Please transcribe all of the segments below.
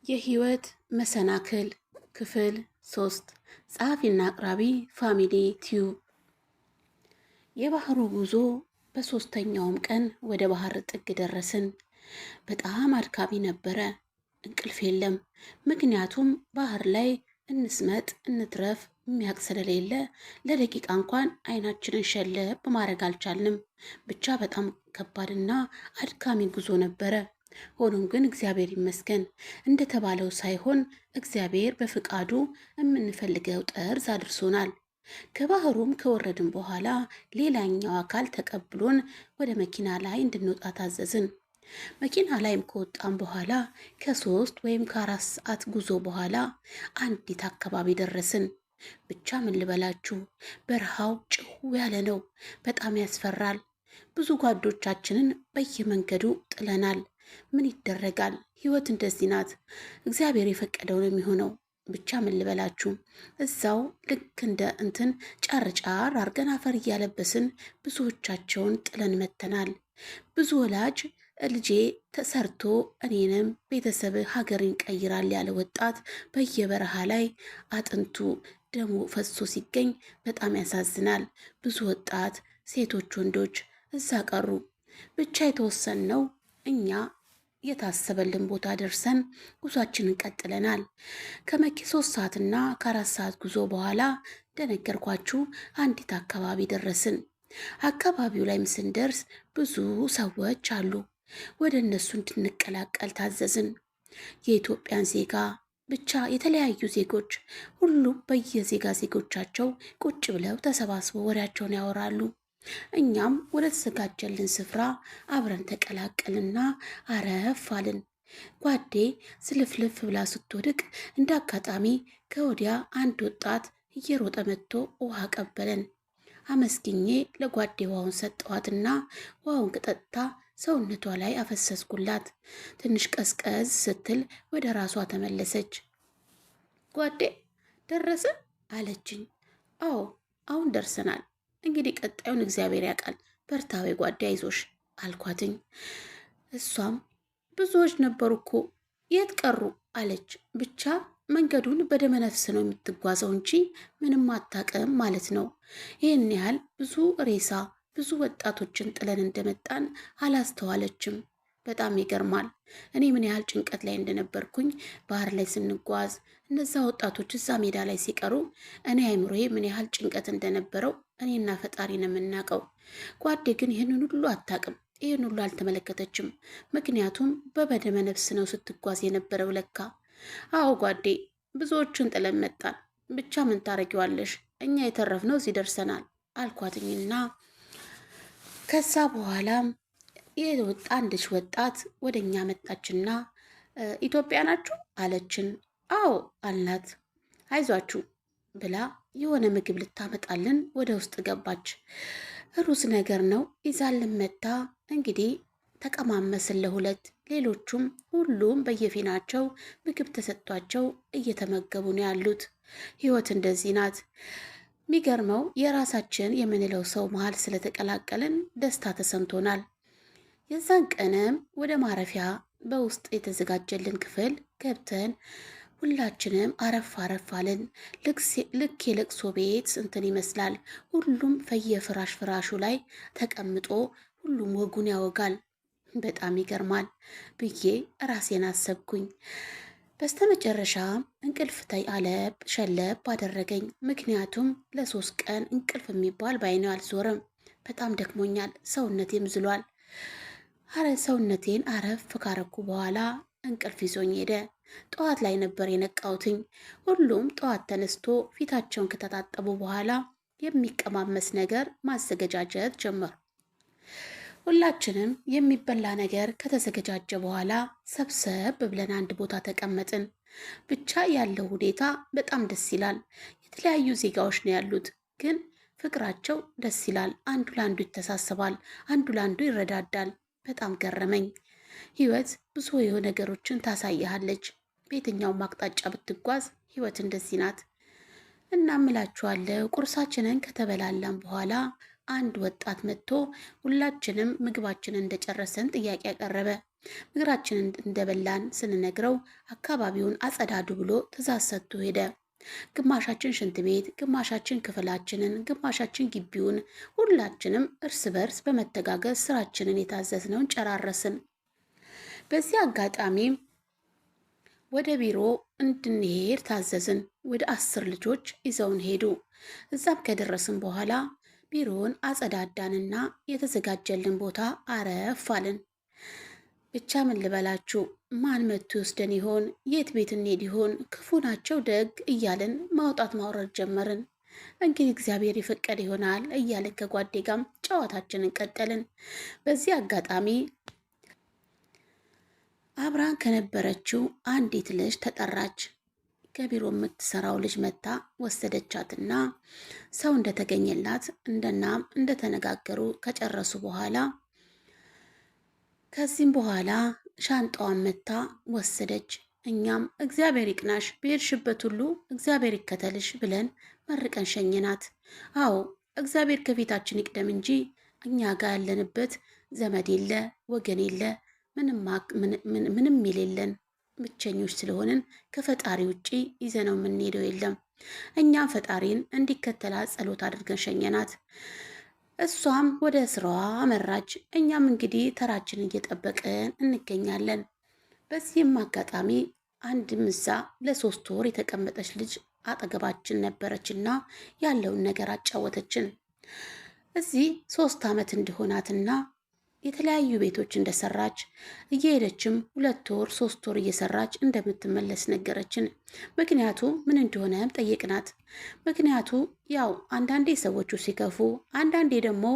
የህይወት መሰናክል ክፍል 3 ጸሐፊና አቅራቢ ፋሚሊ ቲዩብ። የባህሩ ጉዞ በሶስተኛውም ቀን ወደ ባህር ጥግ ደረስን። በጣም አድካሚ ነበረ። እንቅልፍ የለም። ምክንያቱም ባህር ላይ እንስመጥ እንትረፍ የሚያውቅ ስለሌለ ለደቂቃ እንኳን አይናችንን ሸለብ ማድረግ አልቻልንም። ብቻ በጣም ከባድና አድካሚ ጉዞ ነበረ። ሆኖም ግን እግዚአብሔር ይመስገን እንደተባለው ሳይሆን እግዚአብሔር በፍቃዱ የምንፈልገው ጠርዝ አድርሶናል። ከባህሩም ከወረድን በኋላ ሌላኛው አካል ተቀብሎን ወደ መኪና ላይ እንድንወጣ ታዘዝን። መኪና ላይም ከወጣን በኋላ ከ3 ወይም ከ4 ሰዓት ጉዞ በኋላ አንዲት አካባቢ ደረስን። ብቻ ምን ልበላችሁ፣ በረሃው ጭው ያለ ነው። በጣም ያስፈራል። ብዙ ጓዶቻችንን በየመንገዱ ጥለናል። ምን ይደረጋል፣ ህይወት እንደዚህ ናት። እግዚአብሔር የፈቀደው ነው የሚሆነው። ብቻ ምን ልበላችሁ፣ እዛው ልክ እንደ እንትን ጫር ጫር አርገን አፈር እያለበስን ብዙዎቻቸውን ጥለን መተናል። ብዙ ወላጅ ልጄ ተሰርቶ እኔንም ቤተሰብ ሀገርን ይቀይራል ያለ ወጣት በየበረሃ ላይ አጥንቱ ደሙ ፈሶ ሲገኝ በጣም ያሳዝናል። ብዙ ወጣት ሴቶች፣ ወንዶች እዛ ቀሩ። ብቻ የተወሰነው እኛ የታሰበልን ቦታ ደርሰን ጉዟችንን ቀጥለናል። ከመኪ 3 ሰዓትና ከ4 ሰዓት ጉዞ በኋላ እንደነገርኳችሁ አንዲት አካባቢ ደረስን። አካባቢው ላይም ስንደርስ ብዙ ሰዎች አሉ። ወደ እነሱ እንድንቀላቀል ታዘዝን። የኢትዮጵያን ዜጋ ብቻ የተለያዩ ዜጎች ሁሉም ዜጎቻቸው ቁጭ ብለው ተሰባስበው ወሬያቸውን ያወራሉ። እኛም ወደ ተዘጋጀልን ስፍራ አብረን ተቀላቀልና አረፍ አልን። ጓዴ ስልፍልፍ ብላ ስትወድቅ እንደ አጋጣሚ ከወዲያ አንድ ወጣት እየሮጠ መጥቶ ውሃ ቀበለን። አመስግኜ ለጓዴ ውሃውን ሰጠዋትና ውሃውን ጠጥታ ሰውነቷ ላይ አፈሰስኩላት። ትንሽ ቀዝቀዝ ስትል ወደ ራሷ ተመለሰች። ጓዴ ደረስን አለችኝ። አዎ አሁን ደርሰናል። እንግዲህ ቀጣዩን እግዚአብሔር ያውቃል። በርታዊ ጓዴ አይዞሽ አልኳትኝ። እሷም ብዙዎች ነበሩ እኮ የት ቀሩ አለች። ብቻ መንገዱን በደመነፍስ ነው የምትጓዘው እንጂ ምንም አታውቅም ማለት ነው። ይህን ያህል ብዙ ሬሳ ብዙ ወጣቶችን ጥለን እንደመጣን አላስተዋለችም። በጣም ይገርማል። እኔ ምን ያህል ጭንቀት ላይ እንደነበርኩኝ ባህር ላይ ስንጓዝ እነዛ ወጣቶች እዛ ሜዳ ላይ ሲቀሩ እኔ አይምሮዬ ምን ያህል ጭንቀት እንደነበረው እኔና ፈጣሪ ነው የምናውቀው። ጓዴ ግን ይህንን ሁሉ አታውቅም። ይህን ሁሉ አልተመለከተችም። ምክንያቱም በበደመ ነፍስ ነው ስትጓዝ የነበረው ለካ። አዎ ጓዴ ብዙዎቹን ጥለን መጣን። ብቻ ምን ታረጊዋለሽ፣ እኛ የተረፍነው እዚህ ደርሰናል አልኳትኝና ከዛ በኋላም አንድች ወጣት ወደ እኛ መጣችና ኢትዮጵያ ናችሁ አለችን። አዎ አልናት። አይዟችሁ ብላ የሆነ ምግብ ልታመጣልን ወደ ውስጥ ገባች። ሩዝ ነገር ነው ይዛልን መታ። እንግዲህ ተቀማመስን ለሁለት። ሌሎቹም ሁሉም በየፊናቸው ምግብ ተሰጥቷቸው እየተመገቡ ነው ያሉት። ህይወት እንደዚህ ናት። የሚገርመው የራሳችን የምንለው ሰው መሀል ስለተቀላቀልን ደስታ ተሰምቶናል። የዛን ቀንም ወደ ማረፊያ በውስጥ የተዘጋጀልን ክፍል ገብተን ሁላችንም አረፍ አለን። ልክ የለቅሶ ቤት እንትን ይመስላል። ሁሉም ፍራሹ ላይ ተቀምጦ ሁሉም ወጉን ያወጋል። በጣም ይገርማል ብዬ ራሴን አሰብኩኝ። በስተመጨረሻ እንቅልፍ ሸለብ አደረገኝ። ምክንያቱም ለ3 ቀን እንቅልፍ የሚባል ባይኔ አልዞረም። በጣም ደክሞኛል። ሰውነቴም ዝሏል። ሰውነቴን አረፍ ካረኩ በኋላ እንቅልፍ ይዞኝ ሄደ። ጠዋት ላይ ነበር የነቃሁትኝ። ሁሉም ጠዋት ተነስቶ ፊታቸውን ከተጣጠቡ በኋላ የሚቀማመስ ነገር ማዘገጃጀት ጀመሩ። ሁላችንም የሚበላ ነገር ከተዘገጃጀ በኋላ ሰብሰብ ብለን አንድ ቦታ ተቀመጥን። ብቻ ያለው ሁኔታ በጣም ደስ ይላል። የተለያዩ ዜጋዎች ነው ያሉት፣ ግን ፍቅራቸው ደስ ይላል። አንዱ ለአንዱ ይተሳሰባል፣ አንዱ ለአንዱ ይረዳዳል። በጣም ገረመኝ። ህይወት ብዙ ነገሮችን ታሳይሃለች። በየትኛውም አቅጣጫ ብትጓዝ ህይወት እንደዚህ ናት። እናምላችኋለሁ። ቁርሳችንን ከተበላላን በኋላ አንድ ወጣት መጥቶ ሁላችንም ምግባችንን እንደጨረሰን ጥያቄ ያቀረበ። ምግራችንን እንደበላን ስንነግረው አካባቢውን አጸዳዱ ብሎ ትእዛዝ ሰጥቶ ሄደ። ግማሻችን ሽንት ቤት፣ ግማሻችን ክፍላችንን፣ ግማሻችን ግቢውን፣ ሁላችንም እርስ በርስ በመተጋገዝ ስራችንን የታዘዝነውን ጨራረስን። በዚህ አጋጣሚ ወደ ቢሮ እንድንሄድ ታዘዝን። ወደ 10 ልጆች ይዘውን ሄዱ። እዛም ከደረስን በኋላ ቢሮውን አጸዳዳንና የተዘጋጀልን ቦታ አረፍ አልን። ብቻ ምን ልበላችሁ፣ ማን መቶ ይወስደን ይሆን? የት ቤት እንሄድ ይሆን? ክፉ ናቸው ደግ እያልን ማውጣት ማውረድ ጀመርን። እንግዲህ እግዚአብሔር ይፈቀድ ይሆናል እያልን ከጓዴ ጋም ጨዋታችንን ቀጠልን። በዚህ አጋጣሚ አብራን ከነበረችው አንዲት ልጅ ተጠራች። ከቢሮ የምትሰራው ልጅ መታ ወሰደቻትና ሰው እንደተገኘላት እንደናም እንደተነጋገሩ ከጨረሱ በኋላ ከዚህም በኋላ ሻንጣዋን መታ ወሰደች። እኛም እግዚአብሔር ይቅናሽ፣ በሄድሽበት ሁሉ እግዚአብሔር ይከተልሽ ብለን መርቀን ሸኘናት። አዎ እግዚአብሔር ከፊታችን ይቅደም እንጂ እኛ ጋር ያለንበት ዘመድ የለ ወገን የለ ምንም የሌለን ብቸኞች ስለሆንን ከፈጣሪ ውጪ ይዘነው የምንሄደው የለም። እኛም ፈጣሪን እንዲከተላ ጸሎት አድርገን ሸኘናት። እሷም ወደ ስራዋ አመራች። እኛም እንግዲህ ተራችን እየጠበቅን እንገኛለን። በዚህም አጋጣሚ አንድ ምዛ ለ3 ወር የተቀመጠች ልጅ አጠገባችን ነበረችና ያለውን ነገር አጫወተችን። እዚህ 3 ዓመት እንደሆናትና የተለያዩ ቤቶች እንደሰራች እየሄደችም 2 ወር 3 ወር እየሰራች እንደምትመለስ ነገረችን። ምክንያቱ ምን እንደሆነም ጠየቅናት። ምክንያቱ ያው አንዳንዴ ሰዎቹ ሲከፉ፣ አንዳንዴ ደግሞ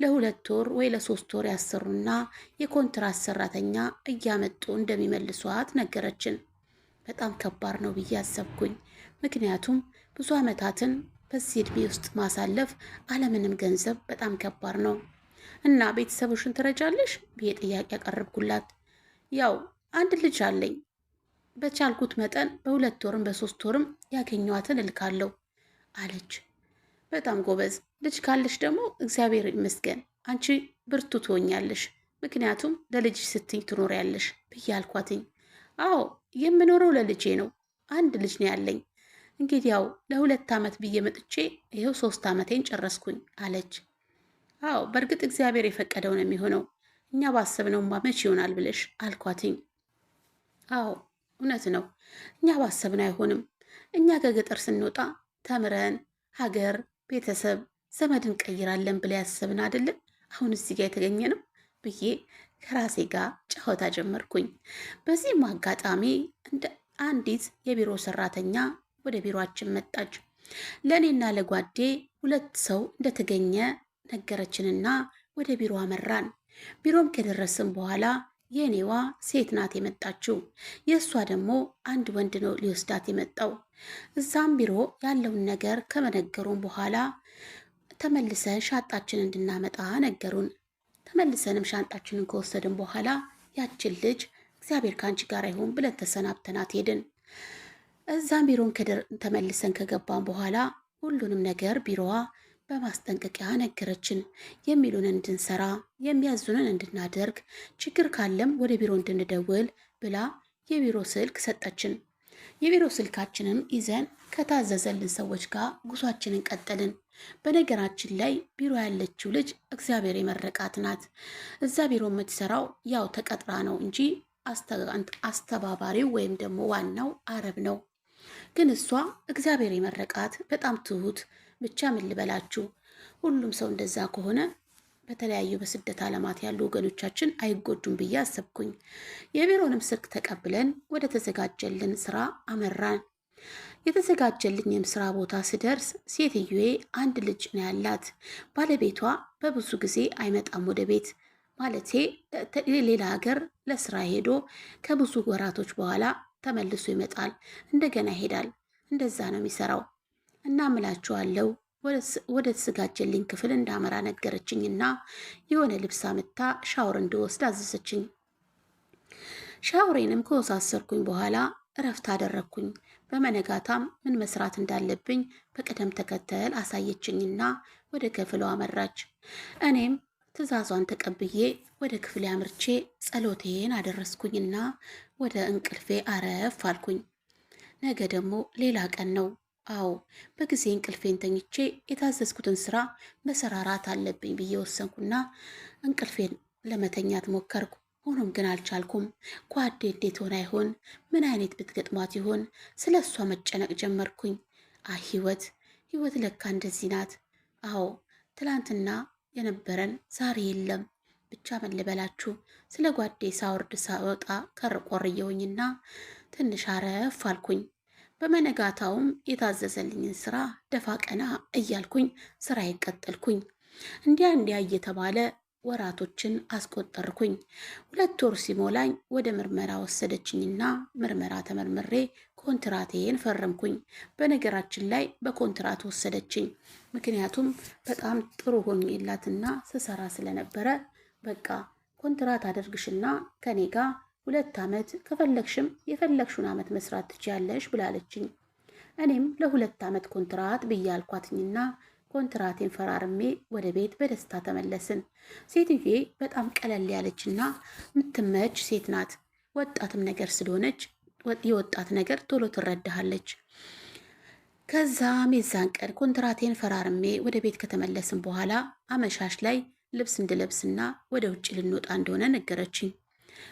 ለ2 ወር ወይ ለ3 ወር ያሰሩና የኮንትራት ሰራተኛ እያመጡ እንደሚመልሷት ነገረችን። በጣም ከባድ ነው ብዬ አሰብኩኝ። ምክንያቱም ብዙ ዓመታትን በዚህ ዕድሜ ውስጥ ማሳለፍ አለምንም ገንዘብ በጣም ከባድ ነው። እና ቤተሰቦችን ትረጃለሽ ብዬ ጥያቄ ያቀረብኩላት። ያው አንድ ልጅ አለኝ፣ በቻልኩት መጠን በ2 ወርም በ3 ወርም ያገኘዋትን እልካለሁ አለች። በጣም ጎበዝ ልጅ ካለሽ ደግሞ እግዚአብሔር ይመስገን አንቺ ብርቱ ትሆኛለሽ፣ ምክንያቱም ለልጅሽ ስትኝ ትኖሪያለሽ ብዬ አልኳትኝ። አዎ የምኖረው ለልጄ ነው፣ አንድ ልጅ ነው ያለኝ። እንግዲህ ያው ለ2 ዓመት ብዬ መጥቼ ይኸው 3 ዓመቴን ጨረስኩኝ አለች። አዎ በእርግጥ እግዚአብሔር የፈቀደው ነው የሚሆነው፣ እኛ ባሰብነውማ መች ይሆናል ብለሽ አልኳትኝ። አዎ እውነት ነው፣ እኛ ባሰብነው አይሆንም። እኛ ከገጠር ስንወጣ ተምረን ሀገር፣ ቤተሰብ፣ ዘመድ እንቀይራለን ብለ ያሰብን አይደለም አሁን እዚህ ጋር የተገኘ ነው ብዬ ከራሴ ጋር ጨዋታ ጀመርኩኝ። በዚህም አጋጣሚ እንደ አንዲት የቢሮ ሰራተኛ ወደ ቢሮአችን መጣች። ለእኔና ለጓዴ 2 ሰው እንደተገኘ ነገረችንና ወደ ቢሮ አመራን። ቢሮም ከደረስን በኋላ የኔዋ ሴት ናት የመጣችው፣ የእሷ ደግሞ አንድ ወንድ ነው ሊወስዳት የመጣው። እዛም ቢሮ ያለውን ነገር ከመነገሩን በኋላ ተመልሰን ሻንጣችንን እንድናመጣ ነገሩን። ተመልሰንም ሻንጣችንን ከወሰድን በኋላ ያችን ልጅ እግዚአብሔር ከአንቺ ጋር ይሁን ብለን ተሰናብተናት ሄድን። እዛም ቢሮን ተመልሰን ከገባን በኋላ ሁሉንም ነገር ቢሮዋ በማስጠንቀቂያ ነገረችን። የሚሉንን እንድንሰራ፣ የሚያዙንን እንድናደርግ፣ ችግር ካለም ወደ ቢሮ እንድንደውል ብላ የቢሮ ስልክ ሰጠችን። የቢሮ ስልካችንም ይዘን ከታዘዘልን ሰዎች ጋር ጉዟችንን ቀጠልን። በነገራችን ላይ ቢሮ ያለችው ልጅ እግዚአብሔር የመረቃት ናት። እዛ ቢሮ የምትሰራው ያው ተቀጥራ ነው እንጂ አስተባባሪው ወይም ደግሞ ዋናው አረብ ነው። ግን እሷ እግዚአብሔር የመረቃት በጣም ትሁት። ብቻ ምን ልበላችሁ፣ ሁሉም ሰው እንደዛ ከሆነ በተለያዩ በስደት ዓለማት ያሉ ወገኖቻችን አይጎዱም ብዬ አሰብኩኝ። የቢሮንም ስልክ ተቀብለን ወደ ተዘጋጀልን ስራ አመራን። የተዘጋጀልኝም ስራ ቦታ ስደርስ ሴትዮዬ አንድ ልጅ ነው ያላት። ባለቤቷ በብዙ ጊዜ አይመጣም ወደ ቤት፣ ማለቴ ሌላ ሀገር ለስራ ሄዶ ከብዙ ወራቶች በኋላ ተመልሶ ይመጣል፣ እንደገና ይሄዳል። እንደዛ ነው የሚሰራው። እና ምላችኋለሁ ወደ ተዘጋጀልኝ ክፍል እንዳመራ ነገረችኝና የሆነ ልብስ አምጥታ ሻወር እንድወስድ አዘዘችኝ። ሻወሬንም ከወሳሰርኩኝ በኋላ እረፍት አደረግኩኝ። በመነጋታም ምን መስራት እንዳለብኝ በቅደም ተከተል አሳየችኝና ወደ ክፍሉ አመራች። እኔም ትዕዛዟን ተቀብዬ ወደ ክፍሌ አምርቼ ጸሎቴን አደረስኩኝና ወደ እንቅልፌ አረፍ አልኩኝ። ነገ ደግሞ ሌላ ቀን ነው። አዎ በጊዜ እንቅልፌን ተኝቼ የታዘዝኩትን ስራ መሰራራት አለብኝ ብዬ ወሰንኩና እንቅልፌን ለመተኛት ሞከርኩ። ሆኖም ግን አልቻልኩም። ጓዴ እንዴት ሆና ይሆን? ምን አይነት ብትገጥሟት ይሆን? ስለ እሷ መጨነቅ ጀመርኩኝ። አይ ህይወት ለካ እንደዚህ ናት። አዎ ትላንትና የነበረን ዛሬ የለም። ብቻ ምን ልበላችሁ፣ ስለ ጓዴ ሳወርድ ሳወጣ ከርቆርየውኝና ትንሽ አረፍ አልኩኝ። በመነጋታውም የታዘዘልኝን ስራ ደፋ ቀና እያልኩኝ ስራዬን ቀጠልኩኝ። እንዲያ እየተባለ ወራቶችን አስቆጠርኩኝ። 2 ወር ሲሞላኝ ወደ ምርመራ ወሰደችኝና ምርመራ ተመርምሬ ኮንትራቴን ፈረምኩኝ። በነገራችን ላይ በኮንትራት ወሰደችኝ፣ ምክንያቱም በጣም ጥሩ ሆኜላትና ስሰራ ስለነበረ በቃ ኮንትራት አደርግሽና ከኔ ጋር 2 ዓመት ከፈለግሽም የፈለግሽውን ዓመት መስራት ትችያለሽ ብላለችኝ። እኔም ለ2 ዓመት ኮንትራት ብያልኳትኝና ኮንትራቴን ፈራርሜ ወደ ቤት በደስታ ተመለስን። ሴትዬ በጣም ቀለል ያለችና የምትመች ሴት ናት። ወጣትም ነገር ስለሆነች የወጣት ነገር ቶሎ ትረዳሃለች። ከዛም የዛን ቀን ኮንትራቴን ፈራርሜ ወደ ቤት ከተመለስን በኋላ አመሻሽ ላይ ልብስ እንድለብስና ወደ ውጭ ልንወጣ እንደሆነ ነገረችኝ።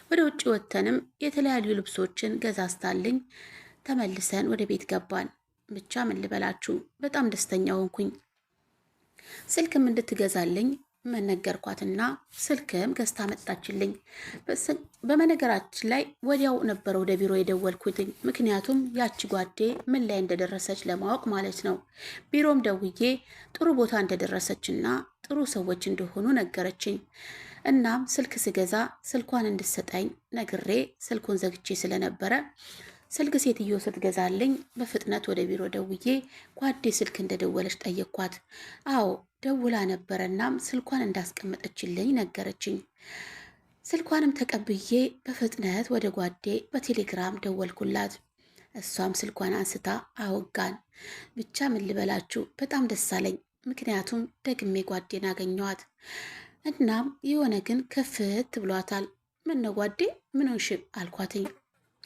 ወደ ውጭ ወጥተንም የተለያዩ ልብሶችን ገዛዝታልኝ ተመልሰን ወደ ቤት ገባን። ብቻ ምን ልበላችሁ በጣም ደስተኛ ሆንኩኝ። ስልክም እንድትገዛልኝ መነገርኳትና ስልክም ገዝታ መጣችልኝ። በመነገራችን ላይ ወዲያው ነበረ ወደ ቢሮ የደወልኩትኝ፣ ምክንያቱም ያቺ ጓዴ ምን ላይ እንደደረሰች ለማወቅ ማለት ነው። ቢሮም ደውዬ ጥሩ ቦታ እንደደረሰችና ጥሩ ሰዎች እንደሆኑ ነገረችኝ። እናም ስልክ ስገዛ ስልኳን እንድትሰጠኝ ነግሬ ስልኩን ዘግቼ ስለነበረ ስልክ ሴትዮ ስትገዛልኝ በፍጥነት ወደ ቢሮ ደውዬ ጓዴ ስልክ እንደደወለች ጠየቅኳት። አዎ ደውላ ነበረናም ስልኳን እንዳስቀመጠችልኝ ነገረችኝ። ስልኳንም ተቀብዬ በፍጥነት ወደ ጓዴ በቴሌግራም ደወልኩላት። እሷም ስልኳን አንስታ አወጋን። ብቻ ምን ልበላችሁ በጣም ደስ አለኝ፣ ምክንያቱም ደግሜ ጓዴን አገኘዋት። እናም የሆነ ግን ከፍት ብሏታል። ምን ነው ጓዴ ምን ሆንሽ አልኳትኝ።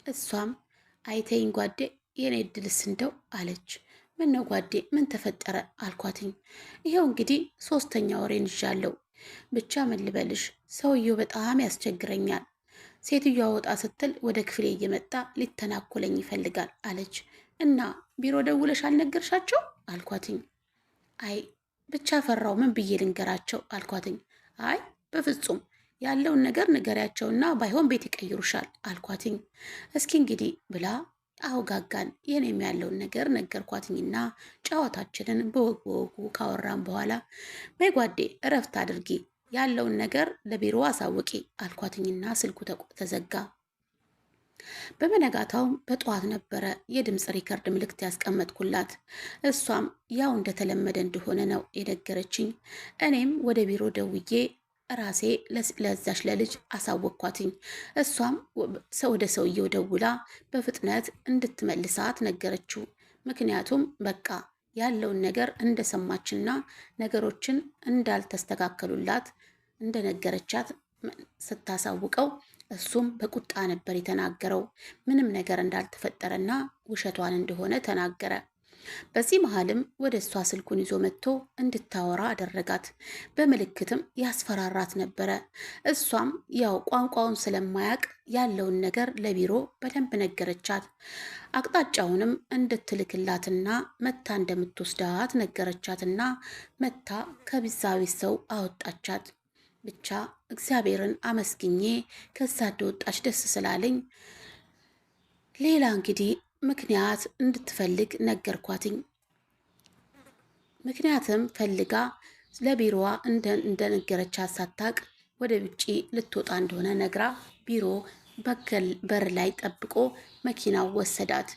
እሷም አይተኝ ጓዴ የኔ እድልስ እንደው አለች። ምን ነው ጓዴ ምን ተፈጠረ አልኳትኝ። ይሄው እንግዲህ 3ኛ ወሬን ይዣለሁ። ብቻ ምን ልበልሽ ሰውየው በጣም ያስቸግረኛል። ሴትዮዋ ወጣ ስትል ወደ ክፍሌ እየመጣ ሊተናኮለኝ ይፈልጋል አለች። እና ቢሮ ደውለሽ አልነገርሻቸው አልኳትኝ። አይ ብቻ ፈራው ምን ብዬ ልንገራቸው አልኳትኝ። አይ በፍጹም ያለውን ነገር ንገሪያቸውና ባይሆን ቤት ይቀይሩሻል አልኳትኝ። እስኪ እንግዲህ ብላ አውጋጋን። የኔም ያለውን ነገር ነገርኳትኝና ጨዋታችንን በወጉ ካወራን በኋላ በጓዴ እረፍት አድርጊ፣ ያለውን ነገር ለቢሮ አሳውቂ አልኳትኝና ስልኩ ተዘጋ። በመነጋታውም በጠዋት ነበረ የድምፅ ሪከርድ ምልክት ያስቀመጥኩላት። እሷም ያው እንደተለመደ እንደሆነ ነው የነገረችኝ። እኔም ወደ ቢሮ ደውዬ ራሴ ለዛሽ ለልጅ አሳወቅኳትኝ። እሷም ወደ ሰውየው ደውላ በፍጥነት እንድትመልሳት ነገረችው። ምክንያቱም በቃ ያለውን ነገር እንደሰማችና ነገሮችን እንዳልተስተካከሉላት እንደነገረቻት ስታሳውቀው እሱም በቁጣ ነበር የተናገረው። ምንም ነገር እንዳልተፈጠረና ውሸቷን እንደሆነ ተናገረ። በዚህ መሃልም ወደ እሷ ስልኩን ይዞ መጥቶ እንድታወራ አደረጋት። በምልክትም ያስፈራራት ነበረ። እሷም ያው ቋንቋውን ስለማያውቅ ያለውን ነገር ለቢሮ በደንብ ነገረቻት። አቅጣጫውንም እንድትልክላትና መታ እንደምትወስዳት ነገረቻትና መታ ከቢዛዊ ሰው አወጣቻት። ብቻ እግዚአብሔርን አመስግኜ ከዛ እንደወጣች ደስ ስላለኝ ሌላ እንግዲህ ምክንያት እንድትፈልግ ነገርኳትኝ። ምክንያትም ፈልጋ ለቢሮዋ እንደነገረቻት ሳታቅ ወደ ውጪ ልትወጣ እንደሆነ ነግራ ቢሮ በር ላይ ጠብቆ መኪናው ወሰዳት።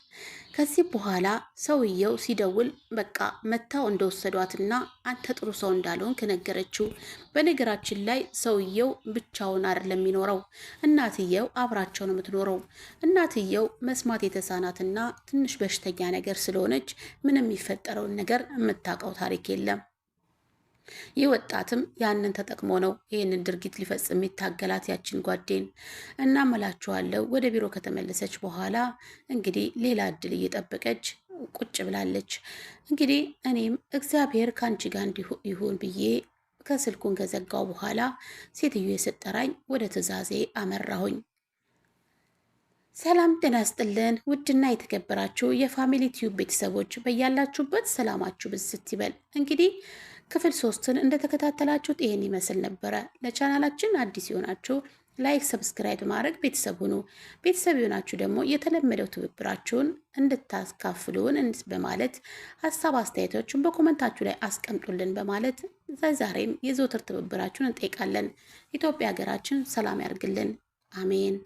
ከዚህ በኋላ ሰውየው ሲደውል በቃ መታው እንደወሰዷትና አንተ ጥሩ ሰው እንዳልሆንክ ነገረችው። በነገራችን ላይ ሰውየው ብቻውን አይደለም የሚኖረው፣ እናትየው አብራቸው ነው የምትኖረው። እናትየው መስማት የተሳናትና ትንሽ በሽተኛ ነገር ስለሆነች ምንም የሚፈጠረውን ነገር የምታውቀው ታሪክ የለም። ይህ ወጣትም ያንን ተጠቅሞ ነው ይህንን ድርጊት ሊፈጽም የሚታገላት ያችን ጓዴን። እናም እላችኋለሁ ወደ ቢሮ ከተመለሰች በኋላ እንግዲህ ሌላ እድል እየጠበቀች ቁጭ ብላለች። እንግዲህ እኔም እግዚአብሔር ከአንቺ ጋር ይሁን ብዬ ከስልኩን ከዘጋው በኋላ ሴትዮ የሰጠራኝ ወደ ትዕዛዜ አመራሁኝ። ሰላም ጤና ይስጥልን ውድና የተከበራችሁ የፋሚሊ ቲዩብ ቤተሰቦች በያላችሁበት ሰላማችሁ ብዝት ይበል። እንግዲህ ክፍል 3ን እንደተከታተላችሁት ይሄን ይመስል ነበረ። ለቻናላችን አዲስ የሆናችሁ ላይክ፣ ሰብስክራይብ ማድረግ ቤተሰብ ሁኑ። ቤተሰብ የሆናችሁ ደግሞ የተለመደው ትብብራችሁን እንድታካፍሉን በማለት ሀሳብ አስተያየቶችን በኮመንታችሁ ላይ አስቀምጡልን በማለት ዛሬም የዘወትር ትብብራችሁን እንጠይቃለን። ኢትዮጵያ ሀገራችን ሰላም ያርግልን። አሜን።